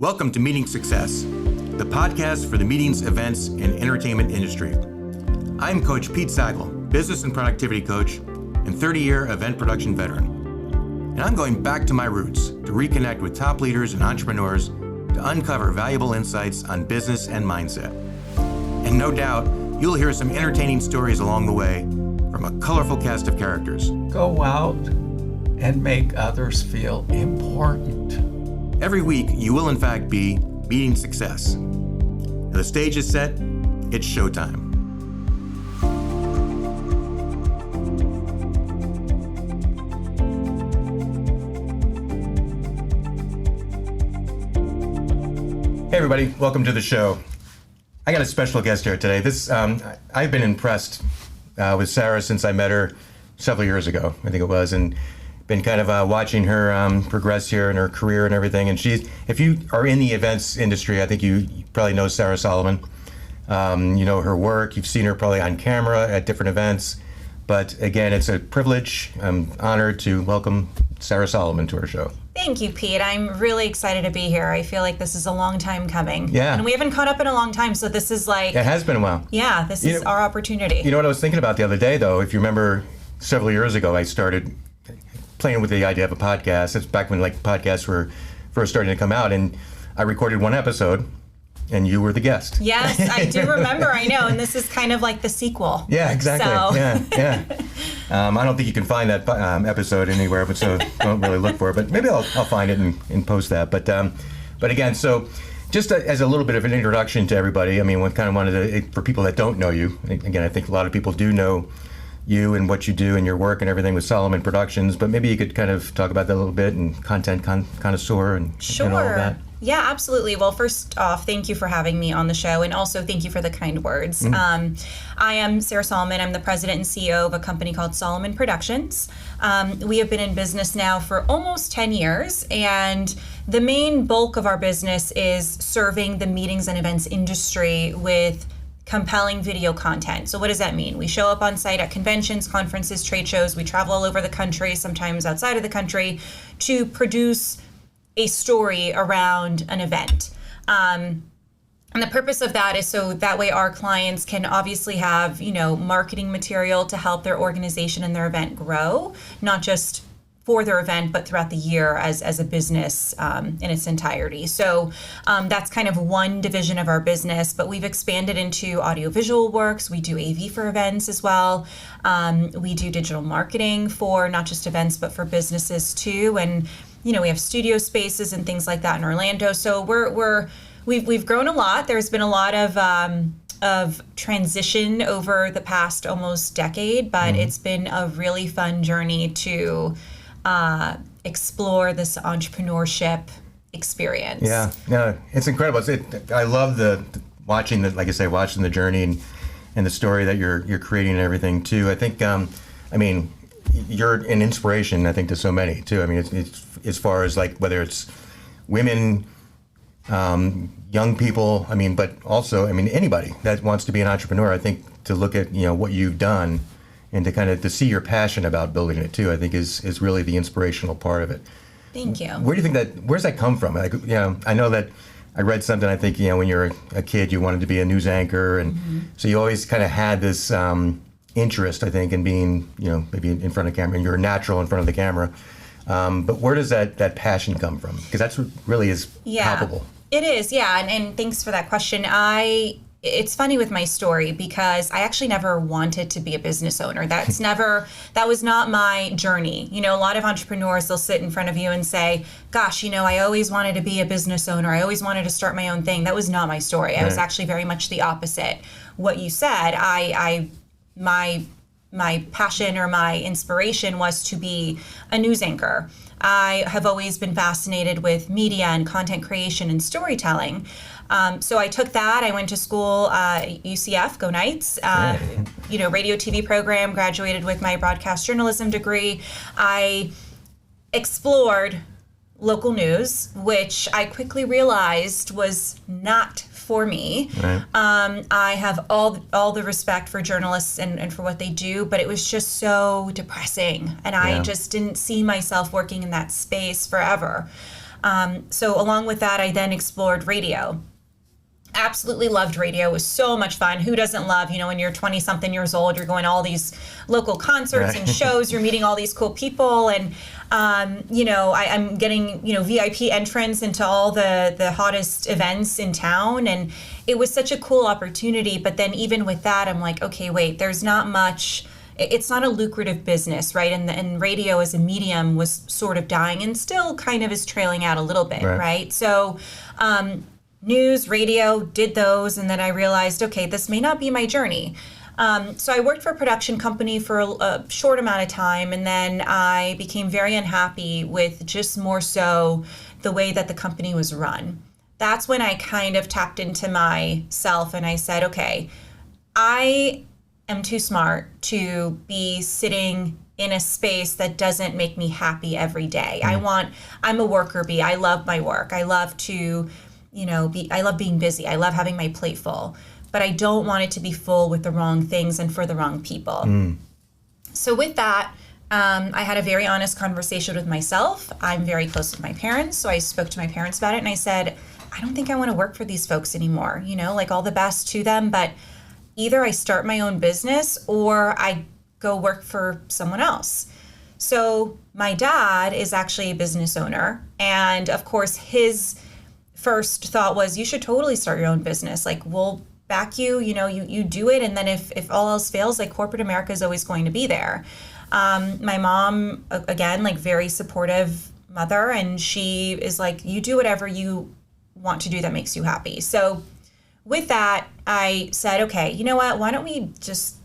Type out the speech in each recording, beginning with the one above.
Welcome to Meeting Success, the podcast for the meetings, events, and entertainment industry. I'm Coach Pete Sackel, business and productivity coach and 30-year event production veteran. And I'm going back to my roots to reconnect with top leaders and entrepreneurs to uncover valuable insights on business and mindset. And no doubt, you'll hear some entertaining stories along the way from a colorful cast of characters. Go out and make others feel important. Every week, you will in fact be meeting success. Now, the stage is set, it's showtime. Hey everybody, welcome to the show. I got a special guest here today. I've been impressed with Sarah since I met her several years ago, I think it was, and been kind of watching her progress here in her career and everything. And if you are in the events industry, I think you probably know Sarah Soliman. You know her work, you've seen her probably on camera at different events. But again, it's a privilege. I'm honored to welcome Sarah Soliman to our show. Thank you, Pete. I'm really excited to be here. I feel like this is a long time coming. Yeah. And we haven't caught up in a long time, so this is like... It has been a while. Yeah, this is our opportunity. You know what I was thinking about the other day, though? If you remember, several years ago, I started playing with the idea of a podcast. It's back when podcasts were first starting to come out, and I recorded one episode, and you were the guest. Yes, I do remember. I know, and this is kind of like the sequel. Yeah, exactly. So. Yeah. I don't think you can find that episode anywhere, but so don't really look for it. But maybe I'll find it and post that. But again, so just as a little bit of an introduction to everybody, I mean, we kind of wanted to, for people that don't know you, again, I think a lot of people do know you and what you do and your work and everything with Soliman Productions, but maybe you could kind of talk about that a little bit and content connoisseur and all of that. Yeah, absolutely. Well, first off, thank you for having me on the show, and also thank you for the kind words. I am Sarah Soliman. I'm the president and CEO of a company called Soliman Productions. We have been in business now for almost 10 years, and the main bulk of our business is serving the meetings and events industry with compelling video content. So what does that mean? We show up on site at conventions, conferences, trade shows. We travel all over the country, sometimes outside of the country, to produce a story around an event. And the purpose of that is so that way our clients can obviously have, marketing material to help their organization and their event grow, not just for their event, but throughout the year as a business in its entirety. So that's kind of one division of our business, but we've expanded into audiovisual works. We do AV for events as well. We do digital marketing for not just events, but for businesses too. And, we have studio spaces and things like that in Orlando. So we've grown a lot. There's been a lot of transition over the past almost decade, but it's been a really fun journey to explore this entrepreneurship experience. Yeah, no, it's incredible. I love watching the journey and the story that you're creating and everything too. I think, you're an inspiration, I think, to so many too. I mean, it's as far as whether it's women, young people, but also, anybody that wants to be an entrepreneur, I think to look at, what you've done and to kind of to see your passion about building it too, I think is really the inspirational part of it. Thank you. Where's that come from? I know that I read something, I think, when you were a kid, you wanted to be a news anchor. And so you always kind of had this interest, I think, in being, maybe in front of camera, and you're natural in front of the camera. But where does that passion come from? Because that's what really is palpable. It is, yeah. And thanks for that question. It's funny with my story because I actually never wanted to be a business owner. That was not my journey. A lot of entrepreneurs, they'll sit in front of you and say, gosh, I always wanted to be a business owner. I always wanted to start my own thing. That was not my story. Right. I was actually very much the opposite. What you said, my passion or my inspiration was to be a news anchor. I have always been fascinated with media and content creation and storytelling. So I took that. I went to school, UCF, Go Knights, radio TV program, graduated with my broadcast journalism degree. I explored local news, which I quickly realized was not for me. Right. I have all the respect for journalists and for what they do, but it was just so depressing. And I just didn't see myself working in that space forever. So along with that, I then explored radio. Absolutely loved radio. It was so much fun. Who doesn't love, when you're 20 something years old, you're going to all these local concerts and shows, you're meeting all these cool people. And, I'm getting, VIP entrance into all the hottest events in town. And it was such a cool opportunity. But then even with that, I'm like, okay, wait, there's not much. It's not a lucrative business, right? And radio as a medium was sort of dying and still kind of is trailing out a little bit, right? So, news, radio, did those, and then I realized, okay, this may not be my journey. So I worked for a production company for a short amount of time, and then I became very unhappy with just more so the way that the company was run. That's when I kind of tapped into myself and I said, okay, I am too smart to be sitting in a space that doesn't make me happy every day. I'm a worker bee. I love my work. I love to I love being busy. I love having my plate full, but I don't want it to be full with the wrong things and for the wrong people. So with that, I had a very honest conversation with myself. I'm very close with my parents, so I spoke to my parents about it, and I said, I don't think I want to work for these folks anymore. All the best to them, but either I start my own business or I go work for someone else. So my dad is actually a business owner, and of course his first thought was, you should totally start your own business. We'll back you, you do it. And then if all else fails, corporate America is always going to be there. My mom, again, very supportive mother. And she is like, you do whatever you want to do that makes you happy. So with that, I said, okay, you know what? Why don't we just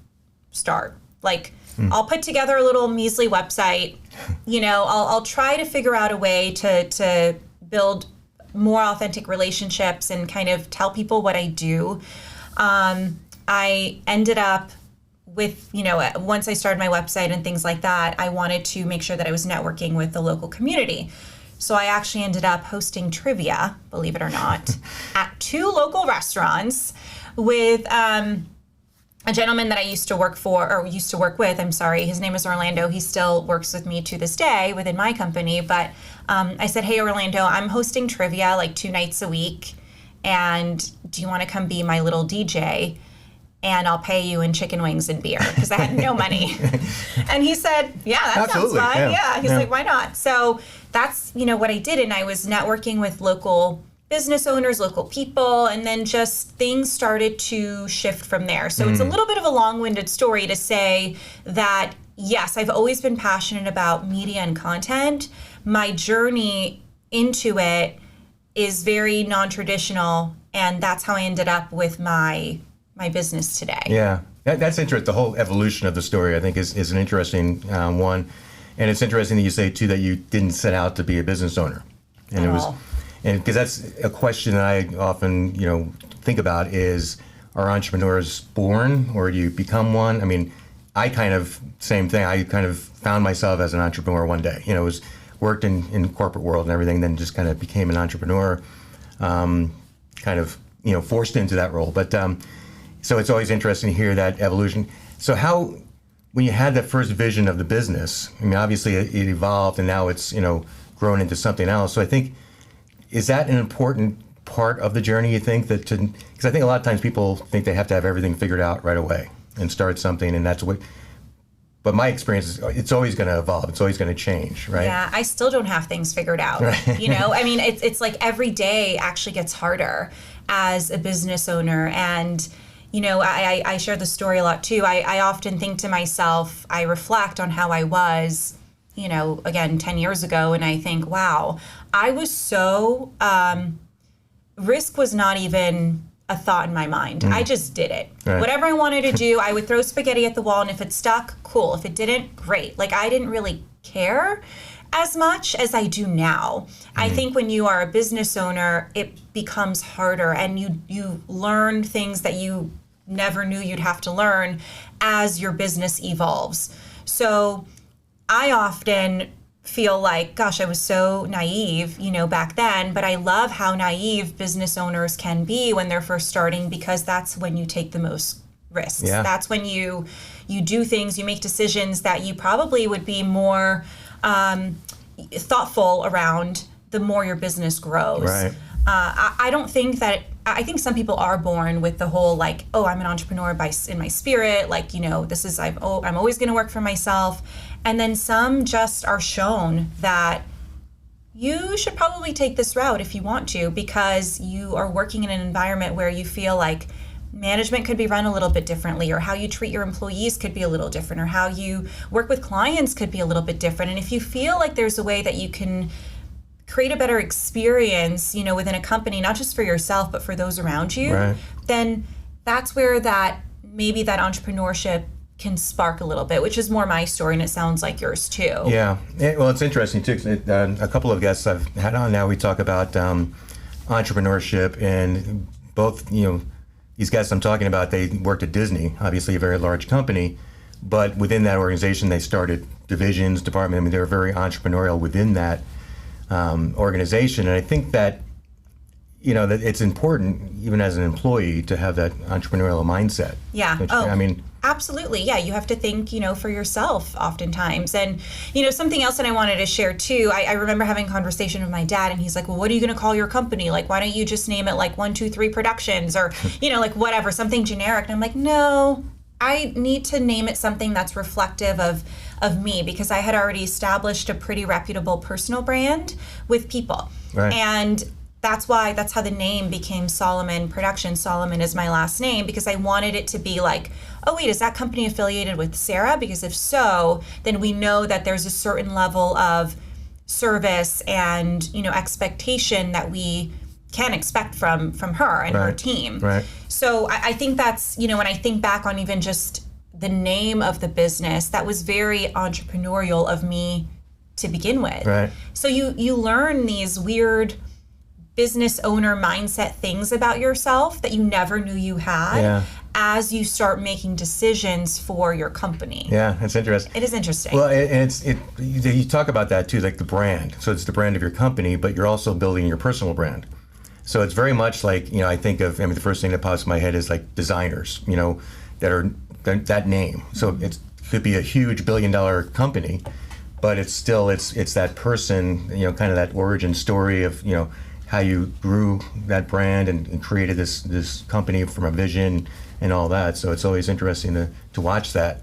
start? I'll put together a little measly website. I'll try to figure out a way to build more authentic relationships and kind of tell people what I do. I ended up with, once I started my website and things like that, I wanted to make sure that I was networking with the local community. So I actually ended up hosting trivia, believe it or not, at 2 local restaurants with a gentleman that I used to work with. His name is Orlando. He still works with me to this day within my company. But I said, hey, Orlando, I'm hosting trivia 2 nights a week. And do you want to come be my little DJ? And I'll pay you in chicken wings and beer, because I had no money. And he said, yeah, that Absolutely. sounds fun. Yeah. He's like, why not? So that's, what I did. And I was networking with local business owners, local people, and then just things started to shift from there. So it's a little bit of a long-winded story to say that, yes, I've always been passionate about media and content. My journey into it is very non-traditional, and that's how I ended up with my business today. Yeah, that's interesting. The whole evolution of the story, I think, is an interesting one. And it's interesting that you say, too, that you didn't set out to be a business owner. And it was... And because that's a question that I often, think about is, are entrepreneurs born or do you become one? I mean, I kind of, same thing. I kind of found myself as an entrepreneur one day. Worked in corporate world and everything, then just kind of became an entrepreneur, forced into that role. But so it's always interesting to hear that evolution. So when you had that first vision of the business, I mean, obviously it evolved and now it's, grown into something else. So I think, is that an important part of the journey, you think? Because I think a lot of times people think they have to have everything figured out right away and start something, and that's what. But my experience is it's always going to evolve. It's always going to change, right? Yeah, I still don't have things figured out. Right. I mean, it's like every day actually gets harder as a business owner. And, I share the story a lot too. I often think to myself, I reflect on how I was, again, 10 years ago, and I think, wow, I was so, risk was not even a thought in my mind. I just did it. Right. Whatever I wanted to do, I would throw spaghetti at the wall, and if it stuck, cool. If it didn't, great. I didn't really care as much as I do now. I think when you are a business owner, it becomes harder, and you learn things that you never knew you'd have to learn as your business evolves. So I often feel like, gosh, I was so naive, back then, but I love how naive business owners can be when they're first starting, because that's when you take the most risks. Yeah. That's when you do things, you make decisions that you probably would be more thoughtful around the more your business grows. Right. I don't think that, I think some people are born with the whole like, oh, I'm an entrepreneur in my spirit. Like, this is, I'm always going to work for myself. And then some just are shown that you should probably take this route if you want to, because you are working in an environment where you feel like management could be run a little bit differently, or how you treat your employees could be a little different, or how you work with clients could be a little bit different. And if you feel like there's a way that you can create a better experience, within a company, not just for yourself, but for those around you, right, then that's where maybe that entrepreneurship can spark a little bit, which is more my story, and it sounds like yours too. Yeah. Well, it's interesting too. A couple of guests I've had on now, we talk about entrepreneurship, and both, these guests I'm talking about, they worked at Disney, obviously a very large company, but within that organization, they started divisions, department. I mean, they were very entrepreneurial within that organization. And I think that, that it's important, even as an employee, to have that entrepreneurial mindset. Yeah. Which, Absolutely. Yeah. You have to think, for yourself oftentimes. And, something else that I wanted to share too, I remember having a conversation with my dad, and he's like, well, what are you going to call your company? Like, why don't you just name it like 123 Productions, or, like whatever, something generic. And I'm like, no, I need to name it something that's reflective of me, because I had already established a pretty reputable personal brand with people. Right. And that's how the name became Soliman Productions. Soliman is my last name, because I wanted it to be like, oh wait, is that company affiliated with Sarah? Because if so, then we know that there's a certain level of service and, expectation that we can expect from her and her team. Right. So I think that's, when I think back on even just the name of the business, that was very entrepreneurial of me to begin with. Right. So you learn these weird business owner mindset things about yourself that you never knew you had as you start making decisions for your company. Yeah, it's interesting. It is interesting. Well, you talk about that too, like the brand. So it's the brand of your company, but you're also building your personal brand. So it's very much like, I think of, the first thing that pops in my head is like designers, that are that name. So it could be a huge billion-dollar company, but it's still, it's that person, kind of that origin story of, how you grew that brand and created this company from a vision and all that. So it's always interesting to watch that.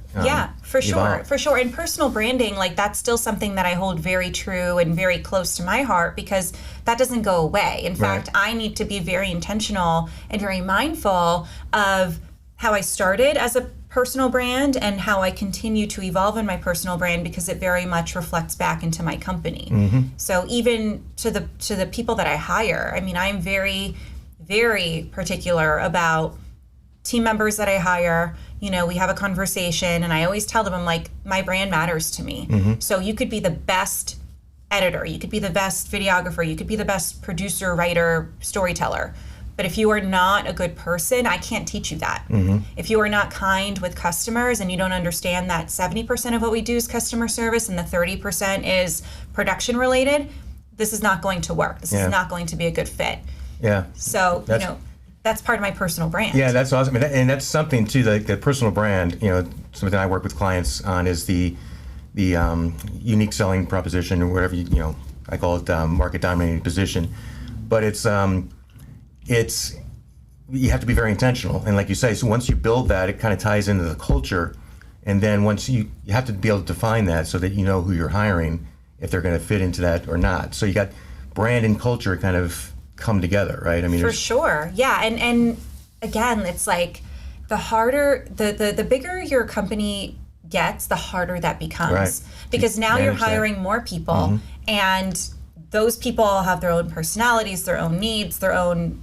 For evolve. sure. And personal branding, like that's still something that I hold very true and very close to my heart, because that doesn't go away. In fact, I need to be very intentional and very mindful of how I started as a personal brand and how I continue to evolve in my personal brand, because it very much reflects back into my company. Mm-hmm. So even to the people that I hire, I'm very, very particular about team members that I hire. We have a conversation, and I always tell them, I'm like, my brand matters to me. Mm-hmm. So you could be the best editor, you could be the best videographer, you could be the best producer, writer, storyteller. But if you are not a good person, I can't teach you that. Mm-hmm. If you are not kind with customers and you don't understand that 70% of what we do is customer service and the 30% is production related, this is not going to work. This is not going to be a good fit. Yeah. So, that's part of my personal brand. Yeah, that's awesome. And that's something too, the personal brand, something I work with clients on is the unique selling proposition, or whatever, I call it market dominating position. But it's you have to be very intentional, and like you say, so once you build that, it kind of ties into the culture, and then once you have to be able to define that so that you know who you're hiring, if they're going to fit into that or not. So you got brand and culture kind of come together, right? For sure, yeah. And again, it's like the harder, the bigger your company gets, the harder that becomes, right, because now you're hiring more people, and those people have their own personalities, their own needs, their own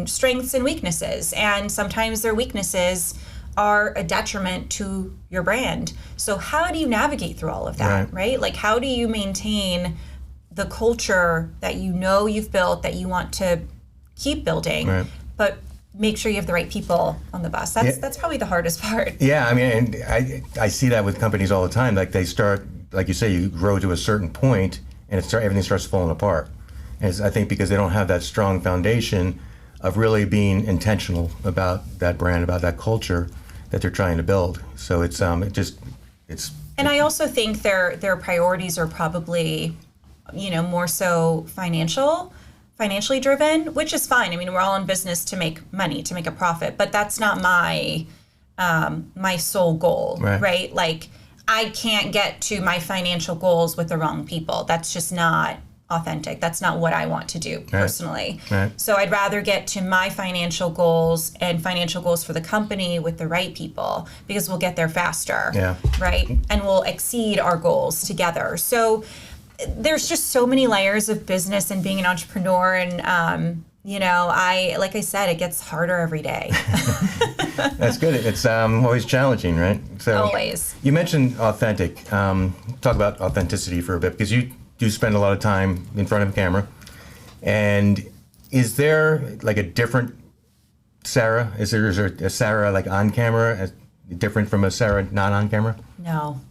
strengths and weaknesses. And sometimes their weaknesses are a detriment to your brand. So how do you navigate through all of that, right? Like, how do you maintain the culture that you've built, that you want to keep building, but make sure you have the right people on the bus? That's probably the hardest part. Yeah, and I see that with companies all the time. Like they start, like you say, you grow to a certain point, and everything starts falling apart. And I think because they don't have that strong foundation of really being intentional about that brand, about that culture that they're trying to build. So it's. And I also think their priorities are probably more so financially driven, which is fine. I mean, we're all in business to make money, to make a profit, but that's not my sole goal, right? Like, I can't get to my financial goals with the wrong people. That's just not authentic. That's not what I want to do personally. Right. So I'd rather get to my financial goals and financial goals for the company with the right people, because we'll get there faster, right? And we'll exceed our goals together. So there's just so many layers of business and being an entrepreneur, and like I said, it gets harder every day. That's good. It's always challenging, right? So always. You mentioned authentic. Talk about authenticity for a bit, because you do spend a lot of time in front of a camera. And is there like a different Sarah? Is there a Sarah like on camera different from a Sarah not on camera? No.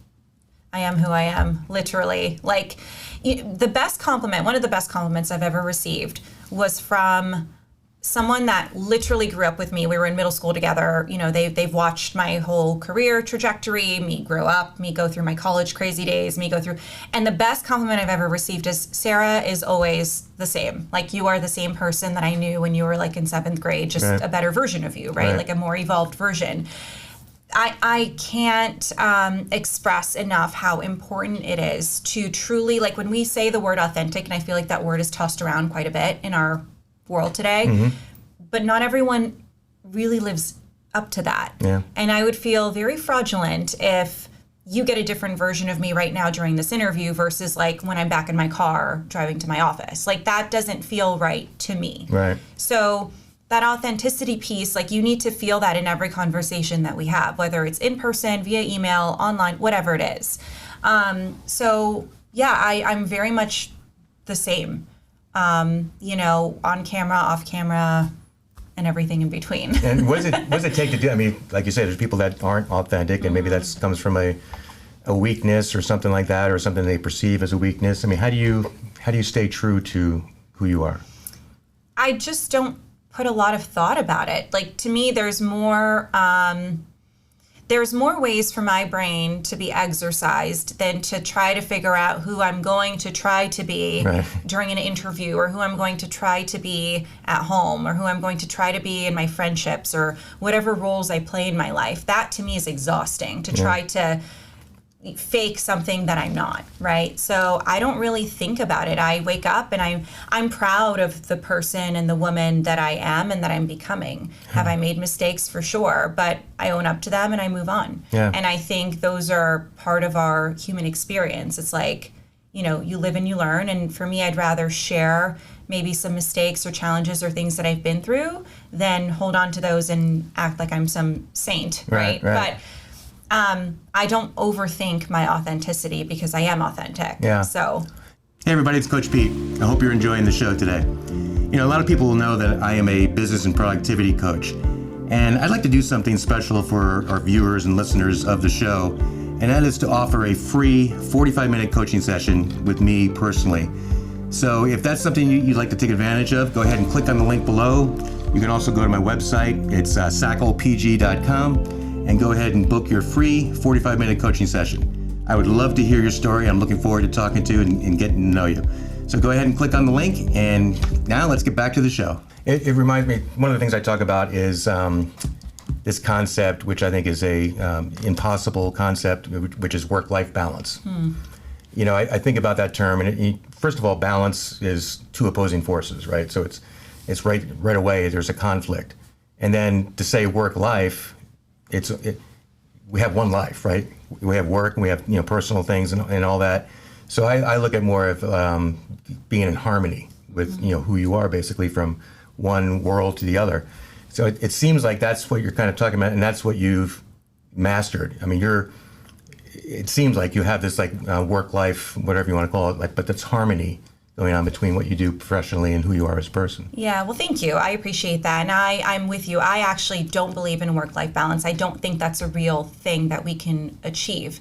I am who I am, literally. Like, one of the best compliments I've ever received was from someone that literally grew up with me. We were in middle school together. They've watched my whole career trajectory, me grow up, me go through my college crazy days, and the best compliment I've ever received is, Sarah is always the same. Like, you are the same person that I knew when you were like in 7th grade, just a better version of you, right? Like a more evolved version. I can't express enough how important it is to truly, like, when we say the word authentic, and I feel like that word is tossed around quite a bit in our world today, but not everyone really lives up to that. And I would feel very fraudulent if you get a different version of me right now during this interview versus like when I'm back in my car driving to my office. Like, that doesn't feel right to me. Right. So that authenticity piece, like, you need to feel that in every conversation that we have, whether it's in person, via email, online, whatever it is. So yeah, I'm very much the same, on camera, off camera, and everything in between. And what does it take to do? I mean, like you said, there's people that aren't authentic, and maybe that comes from a weakness or something like that, or something they perceive as a weakness. I mean, how do you stay true to who you are? I just don't put a lot of thought about it. Like, to me, there's more ways for my brain to be exercised than to try to figure out who I'm going to try to be during an interview, or who I'm going to try to be at home, or who I'm going to try to be in my friendships, or whatever roles I play in my life. That to me is exhausting, to try to fake something that I'm not, right? So I don't really think about it. I wake up and I'm proud of the person and the woman that I am and that I'm becoming. Have I made mistakes? For sure, but I own up to them and I move on. And I think those are part of our human experience. It's like, you live and you learn. And for me, I'd rather share maybe some mistakes or challenges or things that I've been through than hold on to those and act like I'm some saint, right? But I don't overthink my authenticity, because I am authentic. So, hey everybody, it's Coach Pete. I hope you're enjoying the show today. A lot of people will know that I am a business and productivity coach, and I'd like to do something special for our viewers and listeners of the show, and that is to offer a free 45-minute coaching session with me personally. So if that's something you'd like to take advantage of, go ahead and click on the link below. You can also go to my website. It's sackelpg.com. and go ahead and book your free 45-minute coaching session. I would love to hear your story. I'm looking forward to talking to you and getting to know you. So go ahead and click on the link, and now let's get back to the show. It reminds me, one of the things I talk about is this concept, which I think is a impossible concept, which is work-life balance. I think about that term, and first of all, balance is two opposing forces, right? So it's right away, there's a conflict. And then to say work-life, we have one life, right? We have work, and we have personal things and all that. So I look at more of being in harmony with who you are, basically, from one world to the other. So it seems like that's what you're kind of talking about, and that's what you've mastered. I mean, it seems like you have this like work life, whatever you want to call it, but that's harmony going on between what you do professionally and who you are as a person. Yeah, well, thank you. I appreciate that. And I'm with you. I actually don't believe in work-life balance. I don't think that's a real thing that we can achieve.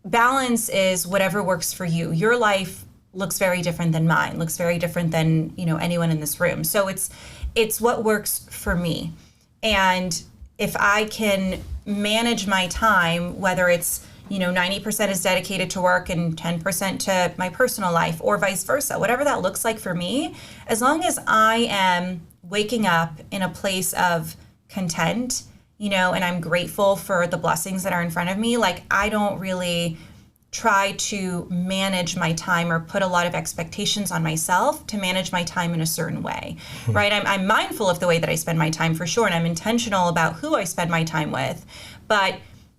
Balance is whatever works for you. Your life looks very different than mine, looks very different than, anyone in this room. So it's what works for me. And if I can manage my time, whether it's 90% is dedicated to work and 10% to my personal life, or vice versa, whatever that looks like for me, as long as I am waking up in a place of content, and I'm grateful for the blessings that are in front of me, like I don't really try to manage my time or put a lot of expectations on myself to manage my time in a certain way, right? I'm mindful of the way that I spend my time for sure, and I'm intentional about who I spend my time with, but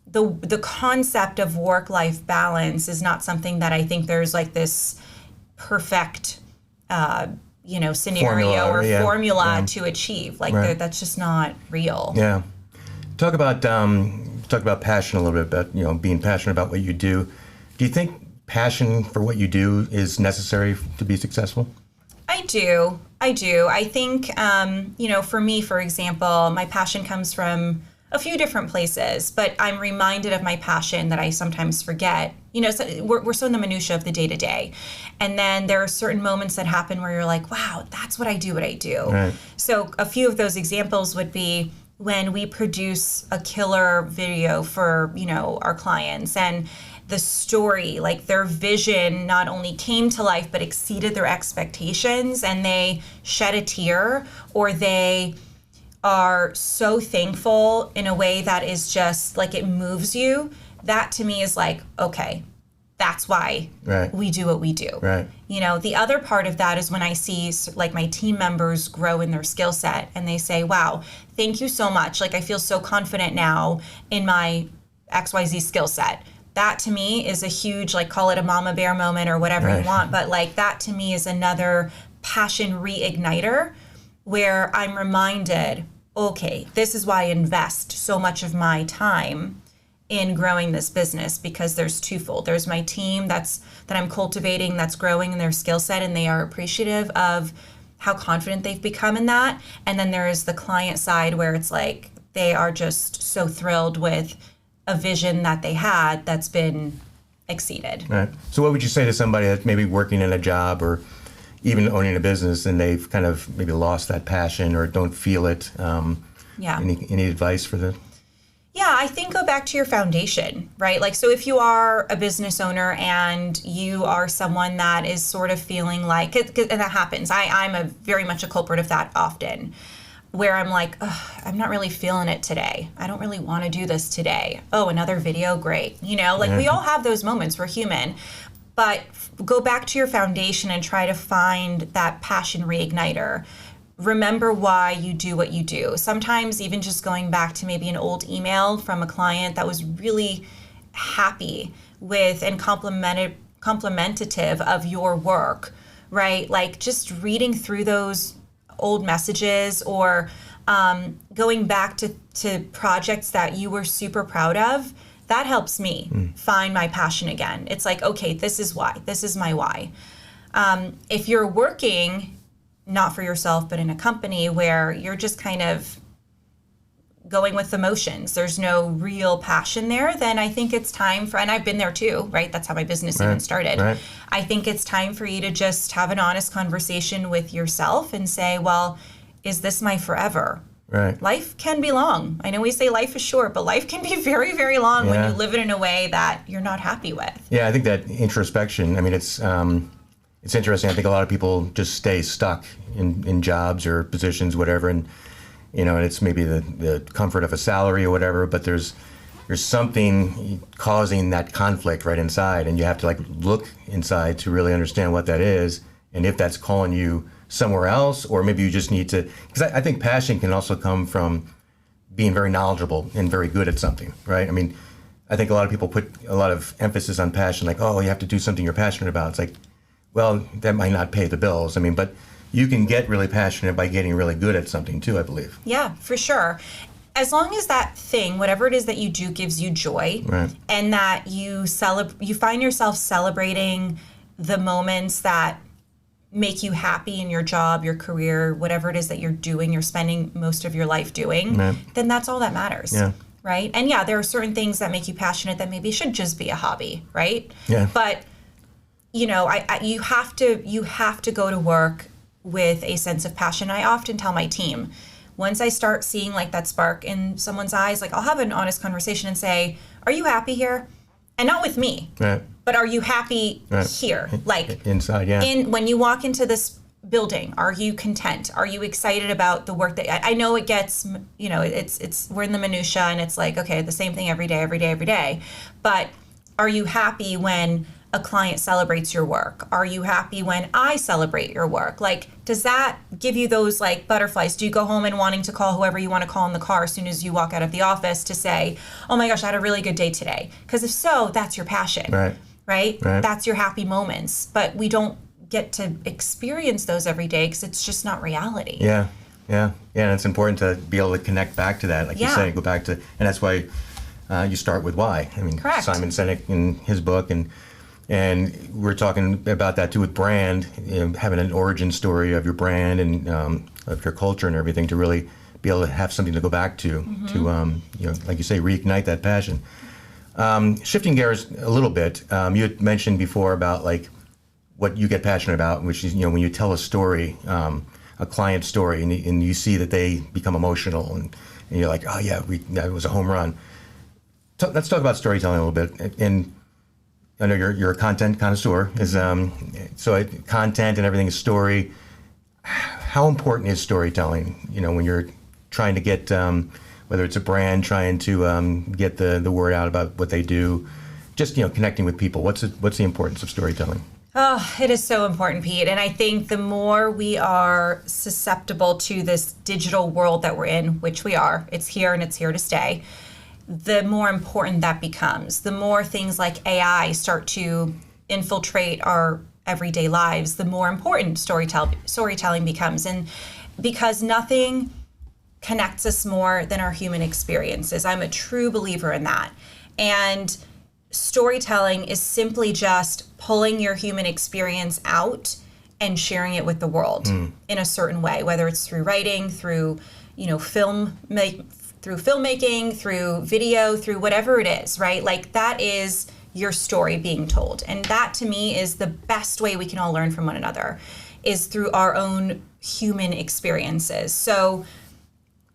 the concept of work-life balance is not something that I think there's like this perfect, scenario formula to achieve. Like that's just not real. Yeah. Talk about passion a little bit, about being passionate about what you do. Do you think passion for what you do is necessary to be successful? I do. I think, for me, for example, my passion comes from a few different places, but I'm reminded of my passion that I sometimes forget. So we're so in the minutia of the day to day. And then there are certain moments that happen where you're like, wow, that's what I do. Right. So a few of those examples would be when we produce a killer video for, our clients, and the story, like their vision not only came to life, but exceeded their expectations, and they shed a tear, or they are so thankful in a way that is just like it moves you. That to me is like, okay, that's why we do what we do. Right. The other part of that is when I see like my team members grow in their skill set and they say, wow, thank you so much. Like I feel so confident now in my XYZ skill set. That to me is a huge, like call it a mama bear moment or whatever you want. But like that to me is another passion reigniter where I'm reminded, okay, this is why I invest so much of my time in growing this business, because there's twofold. There's my team that I'm cultivating, that's growing in their skill set, and they are appreciative of how confident they've become in that. And then there is the client side where it's like they are just so thrilled with a vision that they had that's been exceeded. Right. So what would you say to somebody that's maybe working in a job or even owning a business and they've kind of maybe lost that passion or don't feel it? Any advice for them? Yeah, I think go back to your foundation, right? Like, so if you are a business owner and you are someone that is sort of feeling like, and that happens, I'm very much a culprit of that often, where I'm like, I'm not really feeling it today. I don't really want to do this today. Oh, another video, great. We all have those moments, we're human. But go back to your foundation and try to find that passion reigniter. Remember why you do what you do. Sometimes even just going back to maybe an old email from a client that was really happy with and complimentative of your work, right? Like just reading through those old messages or going back to projects that you were super proud of, that helps me find my passion again. It's like, okay, this is why. This is my why. If you're working not for yourself, but in a company where you're just kind of going with the motions, there's no real passion there, then I think it's time for, and I've been there too, right? That's how my business even started. Right. I think it's time for you to just have an honest conversation with yourself and say, well, is this my forever? Right. Life can be long. I know we say life is short, but life can be very, very long when you live it in a way that you're not happy with. Yeah, I think that introspection, I mean, it's interesting. I think a lot of people just stay stuck in jobs or positions, whatever, and and it's maybe the comfort of a salary or whatever, but there's something causing that conflict right inside, and you have to like look inside to really understand what that is, and if that's calling you somewhere else, or maybe you just need to, because I think passion can also come from being very knowledgeable and very good at something, right? I mean, I think a lot of people put a lot of emphasis on passion, like, oh, you have to do something you're passionate about. It's like, well, that might not pay the bills. I mean, but you can get really passionate by getting really good at something too, I believe. Yeah, for sure. As long as that thing, whatever it is that you do, gives you joy, and that you find yourself celebrating the moments that make you happy in your job, your career, whatever it is that you're doing, you're spending most of your life doing, then that's all that matters. Yeah. Right? And yeah, there are certain things that make you passionate that maybe should just be a hobby, right? Yeah. But you have to go to work with a sense of passion. I often tell my team, once I start seeing like that spark in someone's eyes, like I'll have an honest conversation and say, are you happy here? And not with me. Right. But are you happy here? Like inside, when you walk into this building, are you content? Are you excited about the work that I know it gets, it's we're in the minutia and it's like, okay, the same thing every day. But are you happy when a client celebrates your work? Are you happy when I celebrate your work? Like, does that give you those like butterflies? Do you go home and wanting to call whoever you want to call in the car as soon as you walk out of the office to say, oh my gosh, I had a really good day today? Because if so, that's your passion, right? That's your happy moments. But we don't get to experience those every day because it's just not reality. Yeah. And it's important to be able to connect back to that, like you say, go back to, and that's why you start with why. I mean, correct. Simon Sinek in his book, and we're talking about that too with brand, having an origin story of your brand and of your culture and everything to really be able to have something to go back to, like you say, reignite that passion. Shifting gears a little bit, you had mentioned before about like what you get passionate about, which is, when you tell a story, a client story, and you see that they become emotional, and you're like, oh yeah, that was a home run. Let's talk about storytelling a little bit. And I know you're a content connoisseur. Content and everything is story. How important is storytelling? When you're trying to get, whether it's a brand trying to get the word out about what they do, just connecting with people. What's the importance of storytelling? Oh, it is so important, Pete. And I think the more we are susceptible to this digital world that we're in, which we are, it's here and it's here to stay, the more important that becomes. The more things like AI start to infiltrate our everyday lives, the more important storytelling becomes. And because nothing connects us more than our human experiences. I'm a true believer in that. And storytelling is simply just pulling your human experience out and sharing it with the world in a certain way, whether it's through writing, through filmmaking, through video, through whatever it is, right? Like that is your story being told. And that to me is the best way we can all learn from one another, is through our own human experiences. So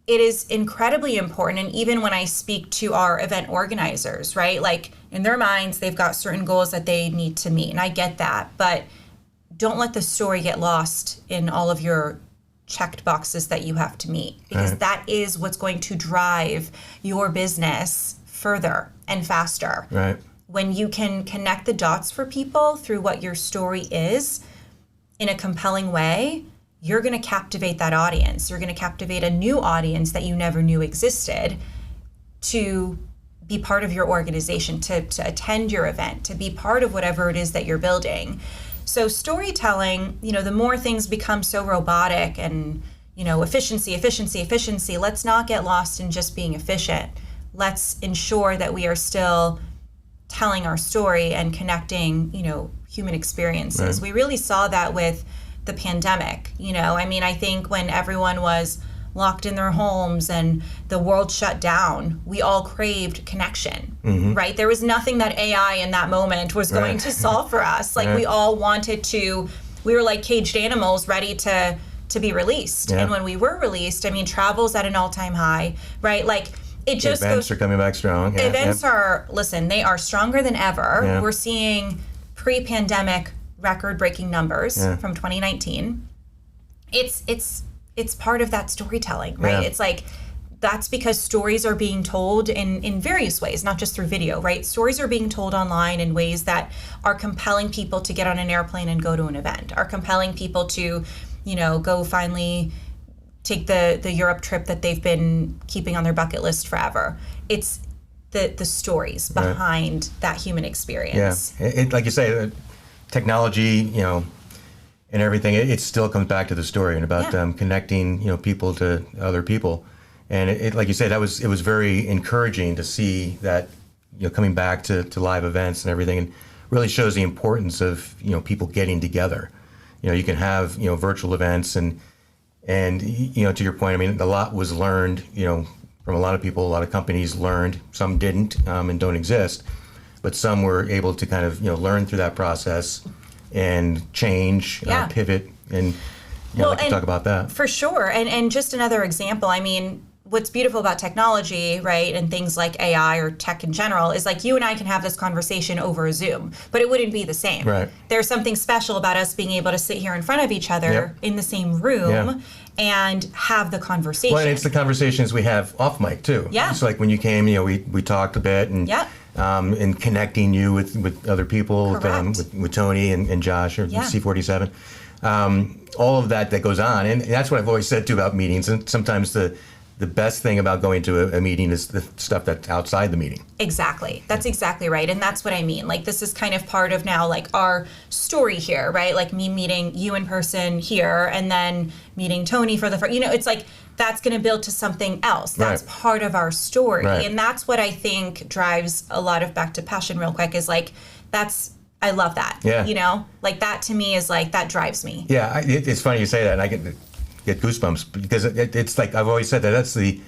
it is incredibly important. And even when I speak to our event organizers, right? Like in their minds, they've got certain goals that they need to meet. And I get that, but don't let the story get lost in all of your checked boxes that you have to meet, because that is what's going to drive your business further and faster. Right. When you can connect the dots for people through what your story is in a compelling way, you're going to captivate that audience. You're going to captivate a new audience that you never knew existed to be part of your organization, to attend your event, to be part of whatever it is that you're building. So storytelling, the more things become so robotic and, efficiency, let's not get lost in just being efficient. Let's ensure that we are still telling our story and connecting, human experiences. Right. We really saw that with the pandemic. I think when everyone was locked in their homes and the world shut down, we all craved connection, right? There was nothing that AI in that moment was going to solve for us. Like we all wanted to, we were like caged animals ready to be released. And when we were released, travel's at an all-time high, right? Like it just events are coming back strong. Events are, listen, they are stronger than ever. We're seeing pre-pandemic record-breaking numbers from 2019. It's part of that storytelling, right? It's like, that's because stories are being told in various ways, not just through video, right? Stories are being told online in ways that are compelling people to get on an airplane and go to an event, are compelling people to, go finally take the Europe trip that they've been keeping on their bucket list forever. It's the stories behind that human experience. Yeah, like you say, technology, and everything, it still comes back to the story and about connecting, people to other people. And it like you said, it was very encouraging to see that, coming back to live events and everything, and really shows the importance of, people getting together. You can have, virtual events and to your point, a lot was learned, from a lot of people, a lot of companies learned, some didn't and don't exist, but some were able to kind of, learn through that process and change, pivot, and we can talk about that. For sure. And just another example, what's beautiful about technology, right, and things like AI or tech in general is like you and I can have this conversation over a Zoom, but it wouldn't be the same. Right. There's something special about us being able to sit here in front of each other in the same room and have the conversation. Well, and it's the conversations we have off mic too. Yeah. It's like when you came, we talked a bit and and connecting you with other people, with Tony and Josh or C47. All of that goes on, and that's what I've always said too about meetings. And sometimes the best thing about going to a meeting is the stuff that's outside the meeting. Exactly. That's exactly right. And that's what I mean. Like, this is kind of part of now, like, our story here, right? Like, me meeting you in person here and then meeting Tony for the first, it's like, that's going to build to something else. That's part of our story. Right. And that's what I think drives a lot of back to passion real quick is like, I love that. Yeah. Like that to me is like, that drives me. Yeah. It's funny you say that, and I get goosebumps because it's like I've always said that's the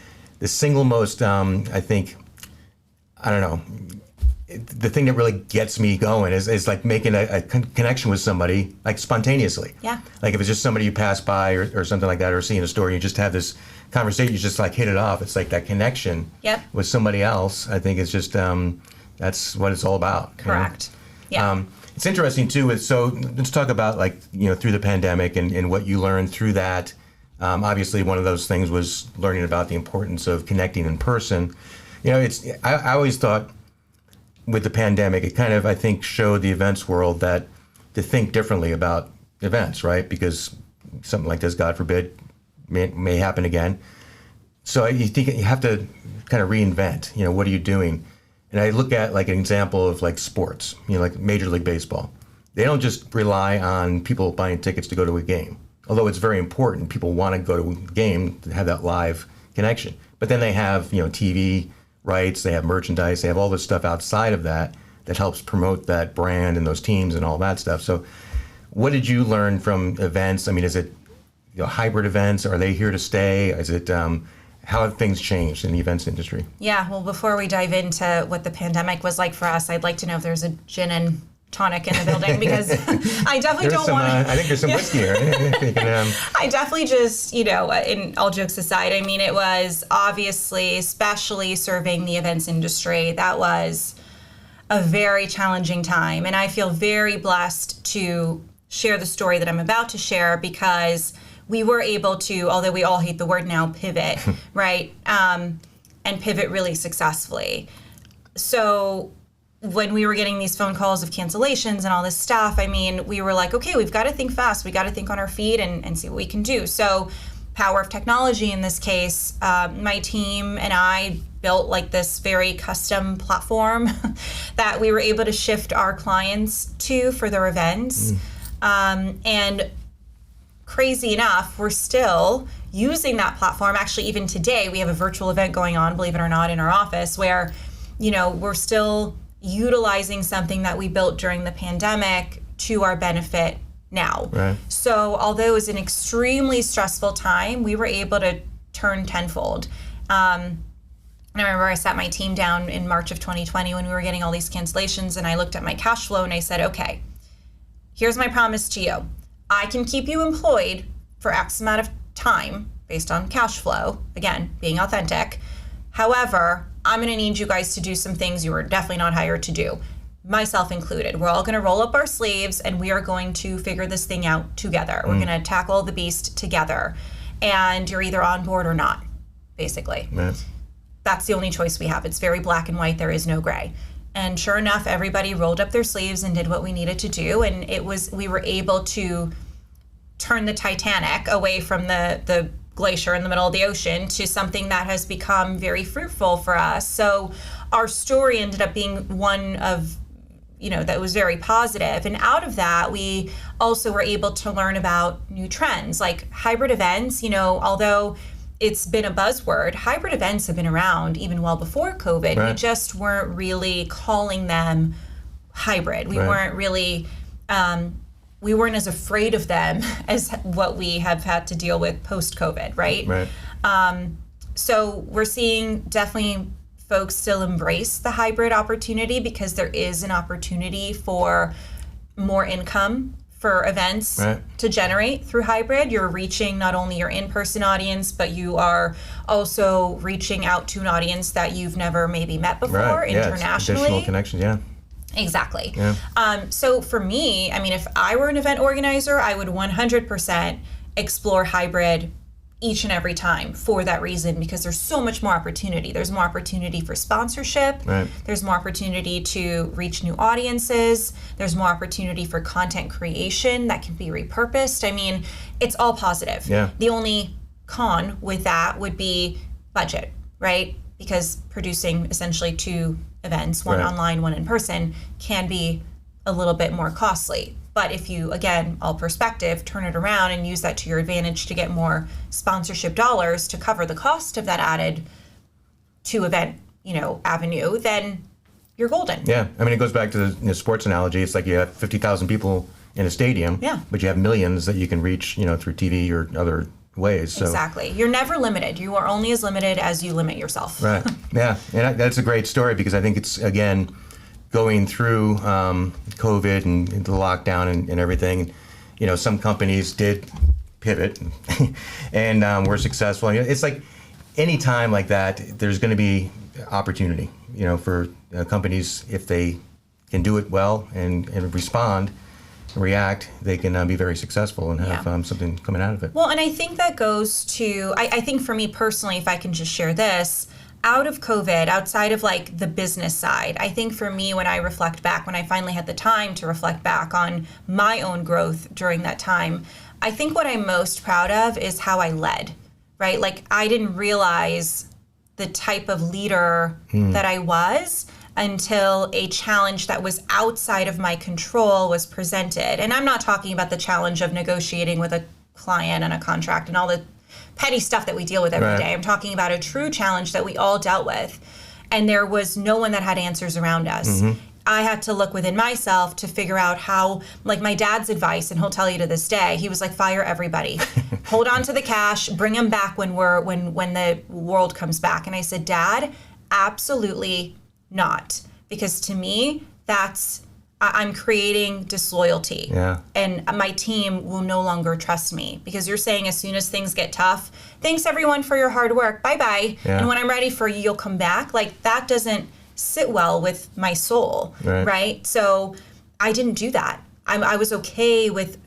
single most I think, I don't know, the thing that really gets me going is like making a connection with somebody like spontaneously. Yeah. Like if it's just somebody you pass by or something like that, or seeing a story, you just have this conversation, you just like hit it off. It's like that connection with somebody else. I think it's just that's what it's all about. Correct. Yeah. It's interesting too. So let's talk about like through the pandemic and what you learned through that. Obviously, one of those things was learning about the importance of connecting in person. I always thought with the pandemic, it kind of, I think, showed the events world that to think differently about events, right? Because something like this, God forbid, may happen again. So you think you have to kind of reinvent. What are you doing? And I look at like an example of like sports, like Major League Baseball. They don't just rely on people buying tickets to go to a game. Although it's very important, people want to go to a game to have that live connection. But then they have, TV rights, they have merchandise, they have all this stuff outside of that helps promote that brand and those teams and all that stuff. So what did you learn from events? I mean, is it hybrid events? Are they here to stay? Is it how have things changed in the events industry? Yeah, well, before we dive into what the pandemic was like for us, I'd like to know if there's a gin and tonic in the building because I definitely don't want to. I think there's some whiskey here. I definitely just, in all jokes aside, I mean, it was obviously, especially serving the events industry, that was a very challenging time. And I feel very blessed to share the story that I'm about to share because we were able to, although we all hate the word now, pivot, right? And pivot really successfully. So when we were getting these phone calls of cancellations and all this stuff, I mean, we were like, okay, we've got to think fast. We got to think on our feet and see what we can do. So power of technology in this case, my team and I built like this very custom platform that we were able to shift our clients to for their events. And crazy enough, we're still using that platform. Actually, even today, we have a virtual event going on, believe it or not, in our office where, we're still utilizing something that we built during the pandemic to our benefit now. Right. So although it was an extremely stressful time, we were able to turn tenfold. And I remember I sat my team down in March of 2020 when we were getting all these cancellations, and I looked at my cash flow and I said, okay, here's my promise to you. I can keep you employed for X amount of time based on cash flow, again, being authentic. However, I'm going to need you guys to do some things you were definitely not hired to do, myself included. We're all going to roll up our sleeves and we are going to figure this thing out together. We're going to tackle the beast together. And you're either on board or not, basically. Right. That's the only choice we have. It's very black and white. There is no gray. And sure enough, everybody rolled up their sleeves and did what we needed to do. And we were able to turn the Titanic away from the glacier in the middle of the ocean to something that has become very fruitful for us. So our story ended up being one of, that was very positive. And out of that, we also were able to learn about new trends like hybrid events. Although it's been a buzzword, hybrid events have been around even well before COVID. Right. We just weren't really calling them hybrid. We weren't really, we weren't as afraid of them as what we have had to deal with post-COVID, right? Right. So we're seeing definitely folks still embrace the hybrid opportunity because there is an opportunity for more income for events Right. to generate through hybrid. You're reaching not only your in-person audience, but you are also reaching out to an audience that you've never maybe met before Right. Yeah, it's internationally. additional connections. Yeah. Exactly. Yeah. So for me, I mean, if I were an event organizer, I would 100% explore hybrid each and every time for that reason, because there's so much more opportunity. There's more opportunity for sponsorship. Right. There's more opportunity to reach new audiences. There's more opportunity for content creation that can be repurposed. I mean, it's all positive. Yeah. The only con with that would be budget, right? Because producing essentially 2 events, one Right. online, one in person, can be a little bit more costly. But if you, again, all perspective, turn it around and use that to your advantage to get more sponsorship dollars to cover the cost of that added 2 event, avenue, then you're golden. Yeah. I mean, it goes back to the sports analogy. It's like you have 50,000 people in a stadium, Yeah. but you have millions that you can reach, through TV or other ways. So. Exactly. You're never limited. You are only as limited as you limit yourself. Right. Yeah. And that's a great story because I think it's, again, going through COVID and the lockdown and everything, some companies did pivot and were successful. It's like any time like that, there's going to be opportunity, for companies if they can do it well and respond, react, they can be very successful and have something coming out of it. Well, and I think that goes to, I think for me personally, if I can just share this, out of COVID, outside of like the business side, I think for me, when I reflect back, when I finally had the time to reflect back on my own growth during that time, I think what I'm most proud of is how I led, right? Like I didn't realize the type of leader that I was until a challenge that was outside of my control was presented. And I'm not talking about the challenge of negotiating with a client and a contract and all the petty stuff that we deal with every day. I'm talking about a true challenge that we all dealt with. And there was no one that had answers around us. I had to look within myself to figure out how, like my dad's advice, and he'll tell you to this day, he was like, fire everybody. Hold on to the cash, bring them back when the world comes back. And I said, Dad, absolutely not. Because to me, I'm creating disloyalty. Yeah. And my team will no longer trust me because you're saying as soon as things get tough, thanks everyone for your hard work, bye-bye. Yeah. And when I'm ready for you, you'll come back. Like that doesn't sit well with my soul, right? So I didn't do that. I was okay with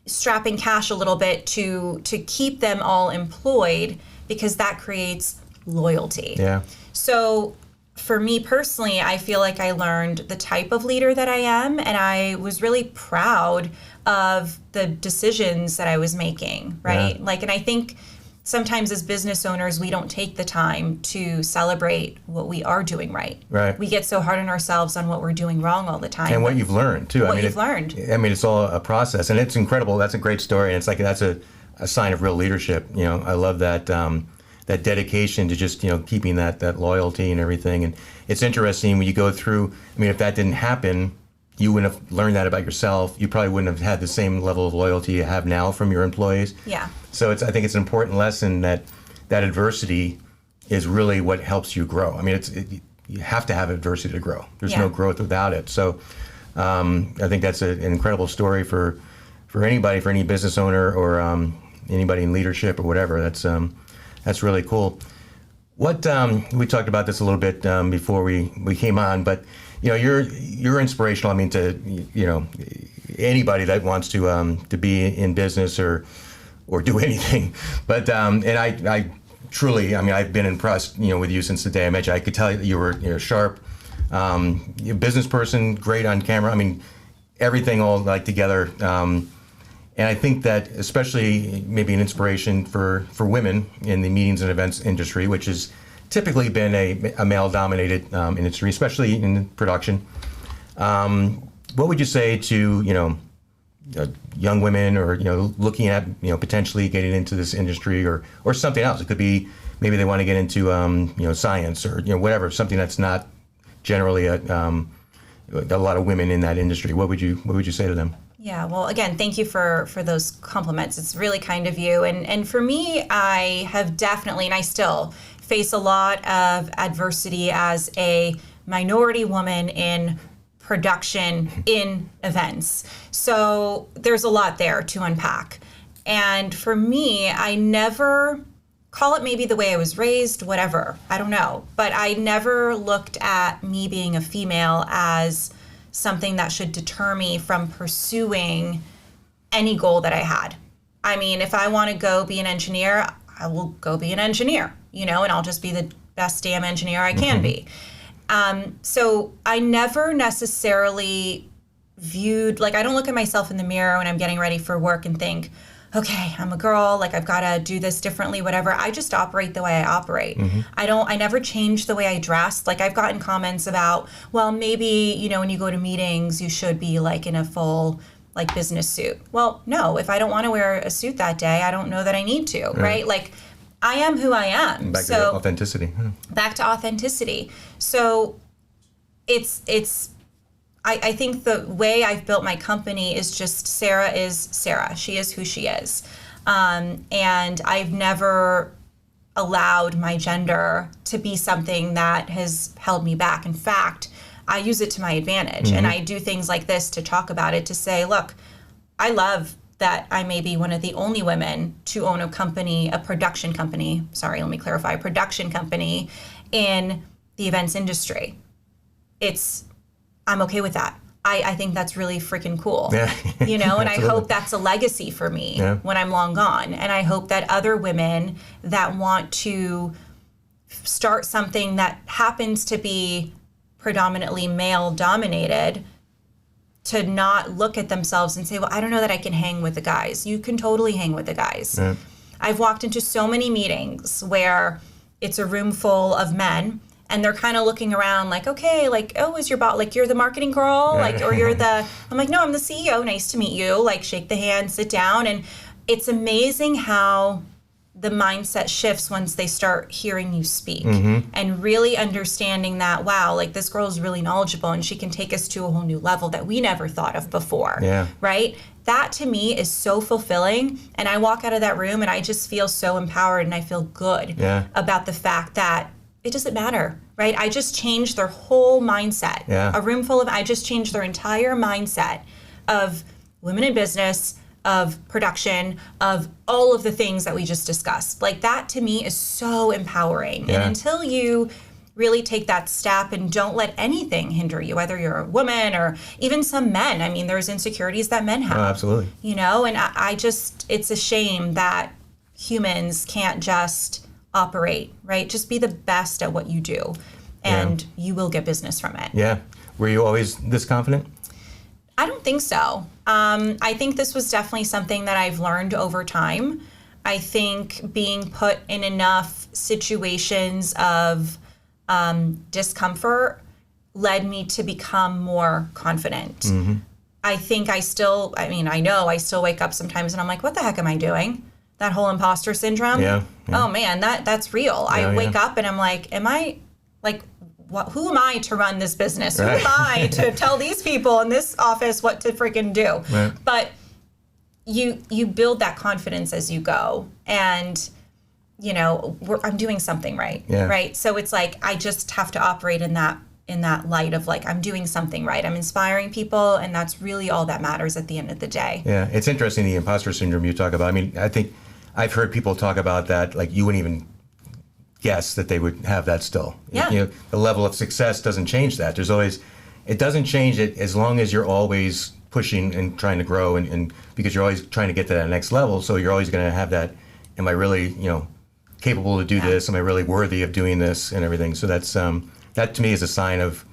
strapping cash a little bit to keep them all employed because that creates loyalty. Yeah. So for me personally, I feel like I learned the type of leader that I am, and I was really proud of the decisions that I was making, right? Yeah. And I think sometimes as business owners, we don't take the time to celebrate what we are doing right. Right. We get so hard on ourselves on what we're doing wrong all the time. And what you've learned, too. What you've learned. I mean, it's all a process, and it's incredible. That's a great story, and it's like that's a sign of real leadership. I love that that dedication to just keeping that loyalty and everything. And it's interesting when you go through. I mean, if that didn't happen, you wouldn't have learned that about yourself. You probably wouldn't have had the same level of loyalty you have now from your employees. Yeah. So I think it's an important lesson that adversity is really what helps you grow. I mean, you have to have adversity to grow. There's no growth without it. So I think that's an incredible story for anybody, for any business owner or anybody in leadership or whatever. That's really cool. What we talked about this a little bit before we came on, but you're inspirational. I mean, to anybody that wants to be in business or do anything. But and I truly, I mean, I've been impressed, with you since the day I met you. I could tell you were sharp, you're a business person, great on camera. I mean, everything all like together. And I think that especially maybe an inspiration for women in the meetings and events industry, which has typically been a male-dominated industry, especially in production. What would you say to young women or looking at potentially getting into this industry or something else? It could be maybe they want to get into science or whatever, something that's not generally a lot of women in that industry. What would you say to them? Yeah, well, again, thank you for those compliments. It's really kind of you. And for me, I have definitely, and I still face a lot of adversity as a minority woman in production in events. So there's a lot there to unpack. And for me, I never, call it maybe the way I was raised, whatever, I don't know. But I never looked at me being a female as something that should deter me from pursuing any goal that I had. I mean, if I want to go be an engineer, I will go be an engineer, and I'll just be the best damn engineer I can be. So I never necessarily viewed, I don't look at myself in the mirror when I'm getting ready for work and think, okay, I'm a girl, I've got to do this differently, whatever. I just operate the way I operate. I never change the way I dress. I've gotten comments about, well, maybe, when you go to meetings, you should be in a full business suit. Well, no, if I don't want to wear a suit that day, I don't know that I need to, right? I am who I am. Back to authenticity. Back to authenticity. So I think the way I've built my company is just Sarah is Sarah. She is who she is. And I've never allowed my gender to be something that has held me back. In fact, I use it to my advantage. And I do things like this to talk about it, to say, look, I love that I may be one of the only women to own a company, a production company, in the events industry. I'm okay with that. I think that's really freaking cool. Yeah. And I hope that's a legacy for me when I'm long gone. And I hope that other women that want to start something that happens to be predominantly male dominated, to not look at themselves and say, well, I don't know that I can hang with the guys. You can totally hang with the guys. Yeah. I've walked into so many meetings where it's a room full of men, and they're kind of looking around okay, oh, is your boss, you're the marketing girl, or you're the, I'm no, I'm the CEO, nice to meet you, shake the hand, sit down. And it's amazing how the mindset shifts once they start hearing you speak and really understanding that, wow, this girl is really knowledgeable and she can take us to a whole new level that we never thought of before, right? That to me is so fulfilling. And I walk out of that room and I just feel so empowered and I feel good about the fact that it doesn't matter, right? I just changed their whole mindset. A room full of, I just changed their entire mindset of women in business, of production, of all of the things that we just discussed. That to me is so empowering. And until you really take that step and don't let anything hinder you, whether you're a woman or even some men. I mean, there's insecurities that men have. Oh, absolutely. And I just, it's a shame that humans can't just operate, right? Just be the best at what you do and you will get business from it. Yeah. Were you always this confident? I don't think so. I think this was definitely something that I've learned over time. I think being put in enough situations of discomfort led me to become more confident. I think I know I still wake up sometimes and I'm what the heck am I doing? That whole imposter syndrome? Yeah. Oh man, that's real. I wake up and I'm am I who am I to run this business? Right. Who am I to tell these people in this office what to freaking do? Right. But you build that confidence as you go, and I'm doing something right, right? So it's I just have to operate in that light of I'm doing something right. I'm inspiring people, and that's really all that matters at the end of the day. Yeah, it's interesting the imposter syndrome you talk about. I mean, I think I've heard people talk about that you wouldn't even guess that they would have that still. Yeah. The level of success doesn't change that. It doesn't change it as long as you're always pushing and trying to grow and because you're always trying to get to that next level. So you're always going to have that, am I really, capable to do this? Am I really worthy of doing this and everything? So that's, that to me is a sign of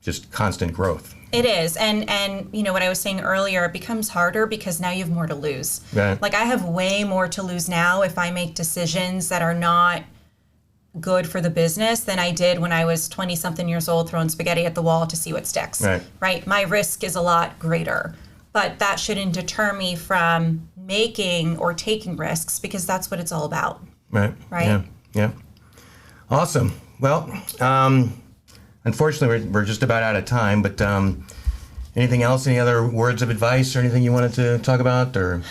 just constant growth. It is. And what I was saying earlier, it becomes harder because now you have more to lose. Right. I have way more to lose now if I make decisions that are not good for the business than I did when I was 20-something years old throwing spaghetti at the wall to see what sticks. Right? My risk is a lot greater. But that shouldn't deter me from making or taking risks because that's what it's all about. Right? Yeah. Awesome. Well, unfortunately, we're just about out of time, but anything else? Any other words of advice or anything you wanted to talk about? Or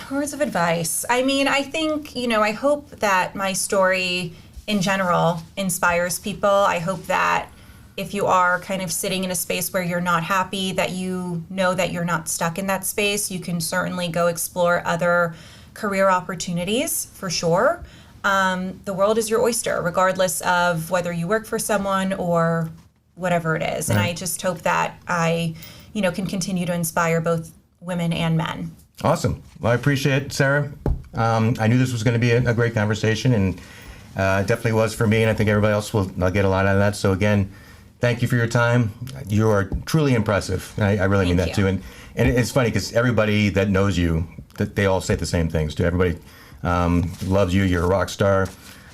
words of advice. I mean, I think, I hope that my story in general inspires people. I hope that if you are kind of sitting in a space where you're not happy, that you know that you're not stuck in that space. You can certainly go explore other career opportunities for sure. The world is your oyster, regardless of whether you work for someone or whatever it is. And I just hope that I, can continue to inspire both women and men. Awesome. Well, I appreciate it, Sarah. I knew this was going to be a great conversation, and it definitely was for me, and I think everybody else will get a lot out of that. So again, thank you for your time. You are truly impressive. I really mean that too. And it's funny because everybody that knows you, that they all say the same things too. Everybody loves you. You're a rock star,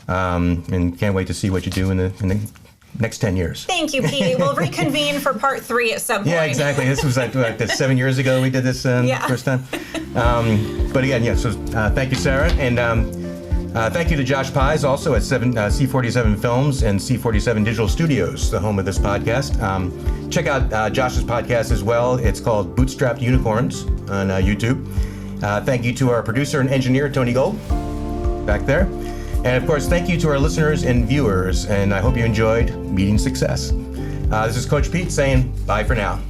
and can't wait to see what you do in the next 10 years. Thank you, Pete. We'll reconvene for part 3 at some point. Yeah, exactly. This was like 7 years ago we did this first time. But again, so thank you, Sarah. And thank you to Josh Pies, also at C47 Films and C47 Digital Studios, the home of this podcast. Check out Josh's podcast as well. It's called Bootstrapped Unicorns on YouTube. Thank you to our producer and engineer, Tony Gold, back there. And of course, thank you to our listeners and viewers, and I hope you enjoyed Meeting Success. This is Coach Pete saying bye for now.